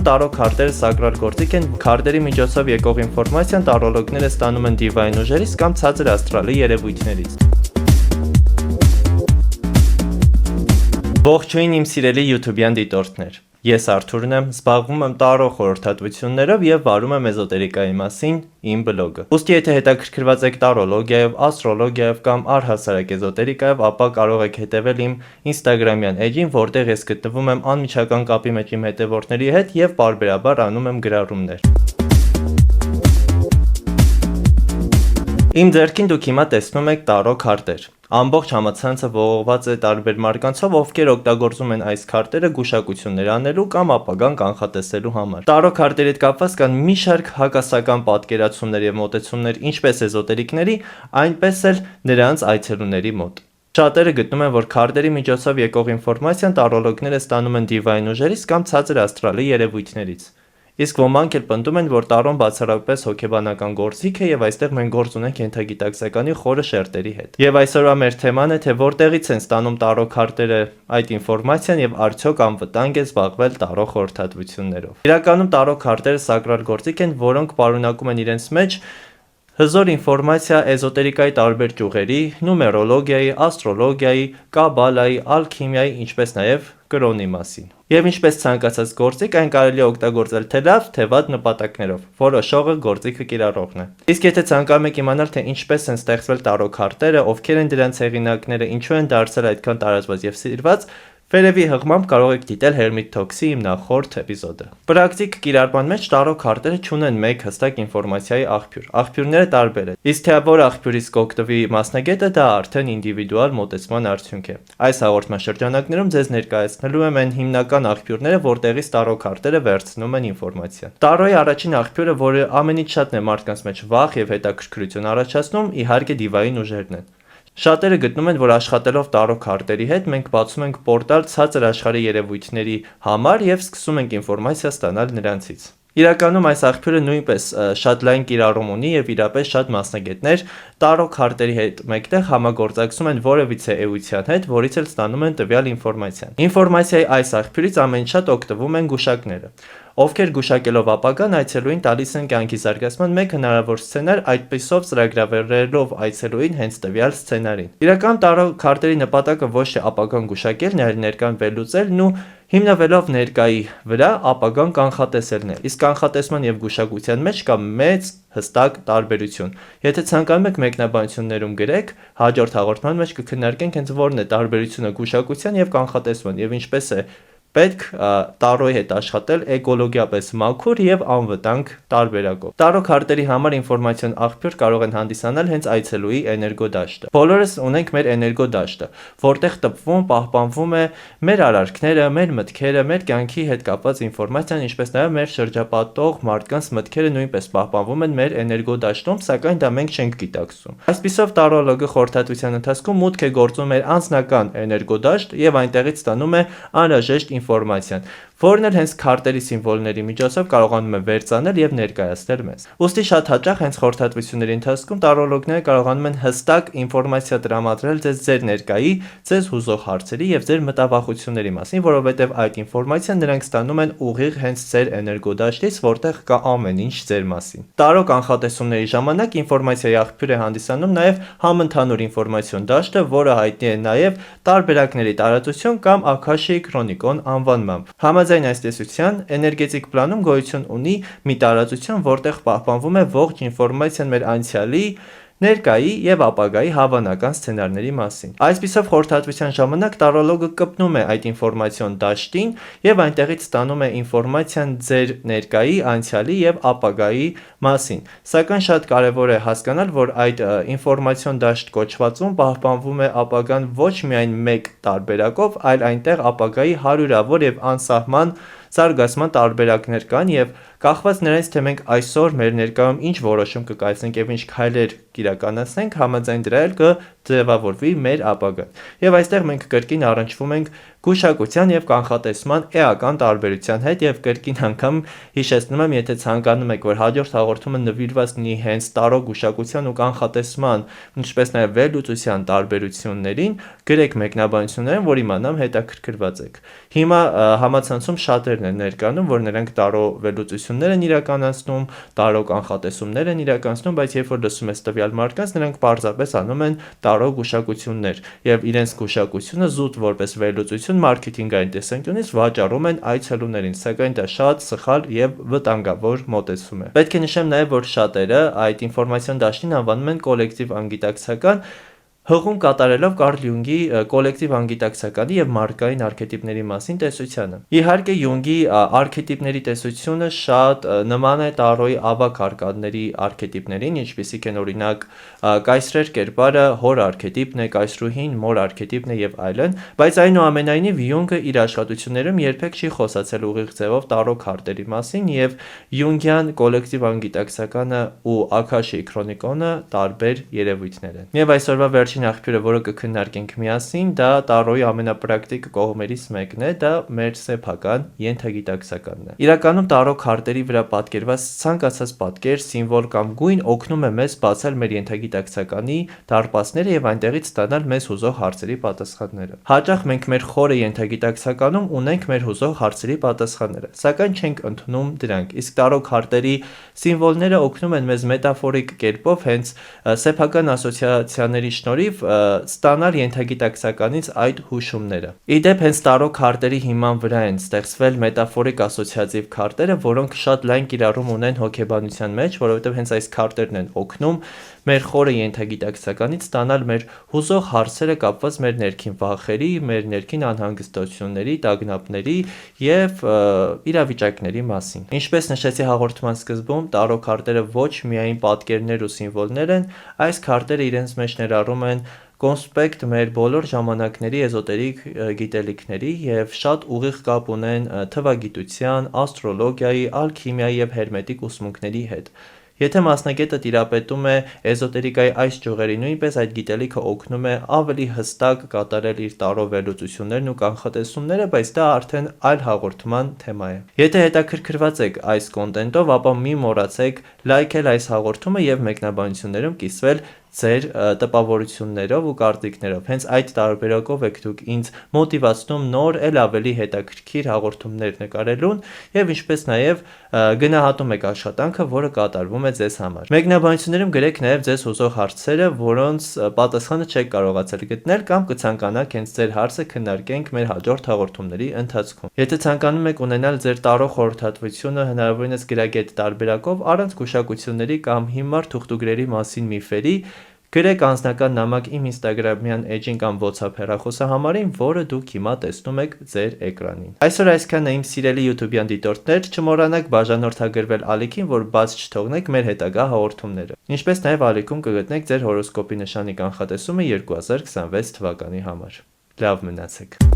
տարրո քարտերը սակրալ գործիք են, քարտերի միջոցով եկող ինֆորմացիան տարրոլոգները ստանում են դիվային ուժերից կամ ցածր աստրալի երևույթներից։ Ողջույն իմ սիրելի YouTube-յան դիտորդներ։ Ես Արթուրն եմ, զբաղվում եմ տարրո խորհրդատվություններով եւ վարում եմ էզոտերիկայի մասին իմ բլոգը։ Ուստի եթե հետաքրքրված եք տարրոլոգիայով, աստրոլոգիայով կամ առհասարակ էզոտերիկայով, ապա կարող եք հետևել իմ Instagram-յան էջին, որտեղ ես գտնվում եմ անմիջական կապի մեջ իմ հետևորդների հետ եւ պարբերաբար անում եմ գրառումներ։ Իմ ձեռքին դուք հիմա տեսնում եք տարրո քարտեր։ Ամբողջ համացանցը ողողված է տարբեր մարկանցով, ովքեր օգտագործում են այս քարտերը գուշակություններ անելու կամ ապագան կանխատեսելու համար։ Տարրո քարտերի հետ կապված կան մի շարք հակասական պատկերացումներ եւ մոտեցումներ, ինչպես էզոտերիկների, այնպես էլ նրանց այցելուների մոտ։ Շատերը գտնում են, որ քարտերի միջոցով եկող ինֆորմացիան տարրոլոգները ստանում են դիվային ուժերից կամ ցածր աստրալի երևույթներից։ Իսկ ոմանք էլ պնդում են, որ տարրոն բացառապես հոգեբանական գործիք է եւ այստեղ մենք գործ ունենք ենթագիտակցականի խորը շերտերի հետ։ Եվ այսօրվա մեր թեման է, թե որտեղից են ստանում տարրո քարտերը այդ ինֆորմացիան եւ արդյոք անվտանգ է զբաղվել տարրո խորհրդատվություններով։ Իրականում տարրո քարտերը սակրալ գործիք են, որոնք պարունակում են իրենց մեջ հզոր ինֆորմացիա էզոտերիկայի տարբեր ճյուղերի, նումերոլոգիայի, աստրոլոգիայի, կաբալայի, ալքիմիայի, ինչպես նաև կրոնի մասին։ Եվ ինչպես ցանկացած գործիք, այն կարելի է օգտագործել թե լավ, թե վատ նպատակներով։ Որոշողը գործիքը կիրառողն է։ Իսկ եթե ցանկանում եք իմանալ, թե ինչպես են ստեղծվել տարրո քարտերը, ովքեր են դրանց հեղինակները, ինչու են դարձել այդքան տարածված եւ սիրված, Վերևի հղմամբ կարող եք դիտել Hermit Talks-ի իմ նախորդ էպիզոդը։ Պրակտիկ կիրառման մեջ տարրո քարտերը չունեն մեկ հստակ ինֆորմացիայի աղբյուր։ Աղբյուրները տարբեր են։ Իսկ թե որ աղբյուրից կօգտվի մասնագետը, դա արդեն ինդիվիդուալ մոտեցման արդյունք է։ Այս հաղորդման շրջանակներում ձեզ ներկայացնելու եմ այն հիմնական աղբյուրները, որտեղից տարրո քարտերը վերցնում են ինֆորմացիան։ Տարրոյի առաջին աղբյուրը, որը ամենից շատն է մարդկանց մեջ վախ եւ հետաքրքրություն առաջացնում, իհարկե դիվային ուժերն են։ Շատերը գտնում են, որ աշխատելով տարրո քարտերի հետ մենք բացում ենք պորտալ ցածր աշխարհի երևույթների համար եւ սկսում ենք ինֆորմացիա ստանալ նրանցից։ Իրականում այս աղբյուրը նույնպես շատ լայն կիրառում ունի եւ իրապես շատ մասնագետներ տարրո քարտերի հետ մեկտեղ համագործակցում են որևիցե էության հետ, որից էլ ստանում են տվյալ ինֆորմացիան։ Ինֆորմացիայի այս աղբյուրից ամենից շատ օգտվում են գուշակները, ովքեր գուշակելով ապագան այցելուին տալիս են կյանքի զարգացման մեկ հնարավոր սցենար, այդպիսով ծրագրավորելով այցելուին հենց տվյալ սցենարին։ Իրական տարրո քարտերի նպատակը ոչ թե ապագան գուշակելն է, այլ ներկան վերլուծելն ու հիմնվելով ներկայի վրա ապագան կանխատեսելն է։ Իսկ կանխատեսման եւ գուշակության մեջ կա մեծ հստակ տարբերություն։ Եթե ցանկանում եք մեկնաբանություններում գրեք, հաջորդ հաղորդման մեջ կքննարկենք հենց որն է տարբերությունը գուշակության եւ կանխատեսման եւ ինչպես է պետք տարրոյի հետ աշխատել էկոլոգիապես մաքուր եւ անվտանգ տարբերակով։ Տարրո քարտերի համար ինֆորմացիոն աղբյուր կարող են հանդիսանալ հենց այցելուի էներգոդաշտը։ Բոլորս ունենք մեր էներգոդաշտը, որտեղ տպվում, պահպանվում է մեր արարքները, մեր մտքերը, մեր կյանքի հետ կապված ինֆորմացիան, ինչպես նաեւ մեր շրջապատող մարդկանց մտքերը նույնպես պահպանվում են մեր էներգոդաշտում, սակայն դա մենք չենք գիտակցում։ Այսպիսով տարրոլոգը խորհրդատվության ընթացքում մուտք է գործում մեր անձնական էներգոդաշտ եւ այնտեղից ստանում է անհրաժեշտ ինֆորմացիան, որն էլ հենց քարտերի սիմվոլների միջոցով կարողանում է վերծանել եւ ներկայացնել մեզ։ Ուստի շատ հաճախ հենց խորհրդատվությունների ընթացքում տարրոլոգները կարողանում են հստակ ինֆորմացիա տրամադրել ձեր ներկայի, ձեզ հուզող հարցերի եւ ձեր մտավախությունների մասին, որովհետեւ այդ ինֆորմացիան նրանք ստանում են ուղիղ հենց ձեր էներգոդաշտից, որտեղ կա ամեն ինչ ձեր մասին։ Տարրո կանխատեսումների ժամանակ ինֆորմացիայի աղբյուր է հանդիսանում նաեւ համընդհանուր ինֆորմացիոն դաշտը, որը հայտնի է նաեւ տարբերակների տարածություն կամ աքաշիկ քրոնիկոն անվանմամբ։ Համաձայն այս տեսության, էներգետիկ պլանում գոյություն ունի մի տարածություն, որտեղ պահպանվում է ողջ ինֆորմացիան մեր անցյալի, ներկայի եւ ապագայի հավանական սցենարների մասին։ Այսպիսով խորհրդատվության ժամանակ տարրոլոգը կպնում է այդ ինֆորմացիոն դաշտին եւ այնտեղից ստանում է ինֆորմացիան ձեր ներկայի, անցյալի եւ ապագայի մասին։ Սակայն շատ կարեւոր է հասկանալ, որ այդ ինֆորմացիոն դաշտ կոչվածում պահպանվում է ապագան ոչ միայն մեկ տարբերակով, այլ այնտեղ ապագայի հարյուրավոր եւ անսահման զարգացման տարբերակներ կան եւ կախված նրանից թե մենք այսօր մեր ներկայում ինչ որոշում կկայացնենք եւ ինչ քայլեր կիրականացնենք, համաձայն դրա էլ ձևավորվի մեր ապագան։ Եվ այստեղ մենք կրկին առնչվում ենք գուշակության եւ կանխատեսման էական տարբերության հետ եւ կրկին անգամ հիշեցնում եմ, եթե ցանկանում եք, որ հաջորդ հաղորդումը նվիրված լինի հենց տարող գուշակության ու կանխատեսման, ինչպես նաեւ վերլուծության տարբերություններին, գրեք մեկնաբանություններն, որ իմանամ հետաքրքրված եք։ Հիմա համացանցում շատերն են ներկանում, որ նրանք տարող վերլուծություններ են իրականացնում, տարող կանխատեսումներ են իրականացնում, բայց երբ որ լսում ես տվյալ մարդկանց, նրանք պարզապես անում են տարող գուշակություններ եւ իրենց գուշակությունը զուտ որպես վերլուծություն մարքեթինգային տեսանկյունից վաճառում են այցելուներին, սակայն դա շատ սխալ եւ վտանգավոր մոտեցում է։ Պետք է նշեմ նաեւ, որ շատերը այդ ինֆորմացիոն դաշտին անվանում են կոլեկտիվ անգիտակցական, հղում կատարելով Կարլ Յունգի կոլեկտիվ անգիտակցականի եւ մարկային արքետիպների մասին տեսությանը։ Իհարկե Յունգի արքետիպների տեսությունը շատ նման է Տարոյի ավագ արքաների արքետիպներին, ինչպիսիք են օրինակ կայսրեր կերպարը հոր արքետիպն է, կայսրուհին մոր արքետիպն է եւ այլն, բայց այնուամենայնիվ Յունգը իր աշխատություններում երբեք չի խոսացել ուղիղ ձևով Տարո քարտերի մասին եւ Յունգյան կոլեկտիվ անգիտակցականը ու Աքաշի քրոնիկոնը տարբեր երևույթներ են։ Եվ այսօրվա վերջին աղբյուրը, որը կքննարկենք միասին, դա Տարոյի ամենապրակտիկ կողմերից մեկն է, դա մեր սեփական ենթագիտակցականն է։ Իրականում Տարո քարտերի վրա պատկերված ցանկացած պատկեր, սիմվոլ կամ գույն օգնում է մեզ բացել մեր ենթագիտակցականի դարպասները եւ այնտեղից ստանալ մեզ հուզող հարցերի պատասխանները։ Հաճախ մենք մեր խորը ենթագիտակցականում ունենք մեր հուզող հարցերի պատասխանները, սակայն չենք ընդունում դրանք։ Իսկ Տարո քարտերի սիմվոլները օգնում են մեզ մետաֆորիկ կերպով հենց սեփական ասոցիացիաների շնորհիվ ստանալ ենթագիտակցականից այդ հուշումները։ Իդեպ հենց Տարո քարտերի հիման վրա են ստեղծվել մետաֆորիկ ասոցիատիվ քարտերը, որոնք շատ լայն կիրառում ունեն հոգեբանության մեջ, որովհետև հենց այս քարտերն են օգնում մեր խորը ենթագիտակցականից ստանալ մեր հուզող հարցերը կապված մեր ներքին վախերի, մեր ներքին անհանգստությունների, տագնապների եւ իրավիճակների մասին։ Ինչպես նշեցի հաղորդման սկզբում, Տարո քարտերը ոչ միայն պատկերներ ու սիմվոլներ են, այս քարտերը իրենց մեջ ներառում են կոնսպեկտ մեր բոլոր ժամանակների էզոտերիկ գիտելիքների եւ շատ ուղիղ կապ ունեն թվագիտության, աստրոլոգիայի, ալքիմիայի եւ հերմետիկ ուսմունքների հետ։ Եթե մասնագետը տիրապետում է էզոտերիկայի այս ճյուղերի, նույնպես այդ գիտելիքը օգնում է ավելի հստակ կատարել իր տարո վերլուծություններն ու կանխատեսումները, բայց դա արդեն այլ հաղորդման թեմա է։ Եթե հետաքրքրված եք այս կոնտենտով, ապա մի մոռացեք լայքել այս հաղորդումը եւ մեկնաբանություններում կիսվել ձեր տպավորություններով ու կարծիքներով։ Հենց այդ տարբերակով եք դուք ինձ մոտիվացնում նոր էլ ավելի հետաքրքիր հաղորդումներ նկարելուն եւ ինչպես նաեւ գնահատում եք աշխատանքը, որը կատարվում է ձեզ համար։ Մեկնաբանություններում գրեք նաեւ ձեզ հուզող հարցերը, որոնց պատասխանը չեք կարողացել գտնել կամ կցանկանաք հենց ձեր հարցը քննարկենք մեր հաջորդ հաղորդումների ընթացքում։ Եթե ցանկանում եք ունենալ ձեր տարո խորհրդատվությունը հնարավորինս գրագետ տարբերակով, առանց գուշակությունների կամ հիմար թուղթուգրերի մասին միֆերի, գրեք անձնական նամակ իմ Instagram-յան էջին կամ WhatsApp հեռախոսահամարին, որը դուք հիմա տեսնում եք ձեր էկրանին։ Այսօր այսքանն է իմ սիրելի YouTube-յան դիտորդներ, չմոռանաք բաժանորդագրվել ալիքին, որ բաց չթողնեք մեր հետագա հաղորդումները։ Ինչպես նաև ալիքում կգտնեք ձեր հորոսկոպի նշանի կանխատեսումը 2026 թվականի համար։ Լավ մնացեք։